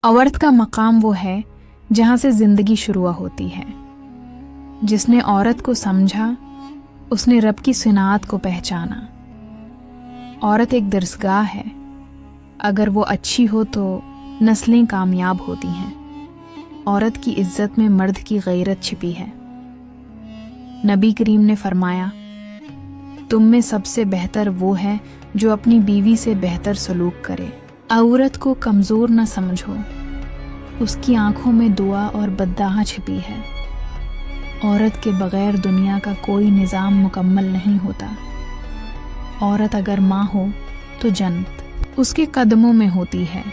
औरत का मकाम वो है जहाँ से जिंदगी शुरू होती है। जिसने औरत को समझा उसने रब की सिनात को पहचाना। औरत एक दरसगाह है, अगर वो अच्छी हो तो नस्लें कामयाब होती हैं। औरत की इज्जत में मर्द की गैरत छिपी है। नबी करीम ने फरमाया, तुम में सबसे बेहतर वो है जो अपनी बीवी से बेहतर सलूक करे। औरत को कमज़ोर न समझो, उसकी आंखों में दुआ और बद्दाह छिपी है। औरत के बगैर दुनिया का कोई निज़ाम मुकम्मल नहीं होता। औरत अगर माँ हो तो जन्नत उसके कदमों में होती है।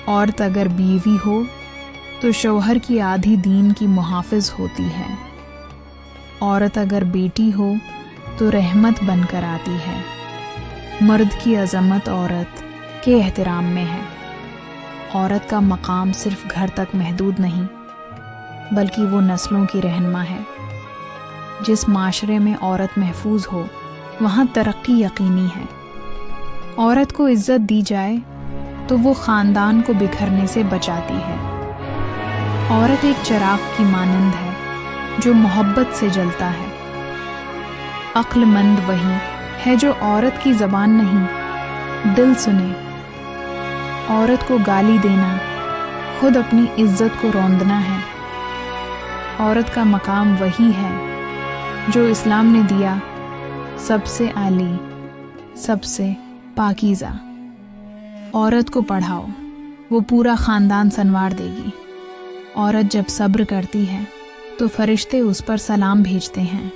औरत अगर बीवी हो तो शौहर की आधी दीन की मुहाफ़िज़ होती है। औरत अगर बेटी हो तो रहमत बनकर आती है। मर्द की अज़मत औरत के एहतराम में है। औरत का मकाम सिर्फ घर तक महदूद नहीं, बल्कि वो नस्लों की रहनुमा है। जिस माशरे में औरत महफूज हो वहाँ तरक्की यकीनी है। औरत को इज्जत दी जाए तो वो ख़ानदान को बिखरने से बचाती है। औरत एक चिराग की मानंद है जो मोहब्बत से जलता है। अक्लमंद वही है जो औरत की ज़बान नहीं दिल सुने। औरत को गाली देना खुद अपनी इज्जत को रौंदना है। औरत का मकाम वही है जो इस्लाम ने दिया, सबसे आली, सबसे पाकीज़ा। औरत को पढ़ाओ, वो पूरा ख़ानदान संवार देगी। औरत जब सब्र करती है तो फरिश्ते उस पर सलाम भेजते हैं।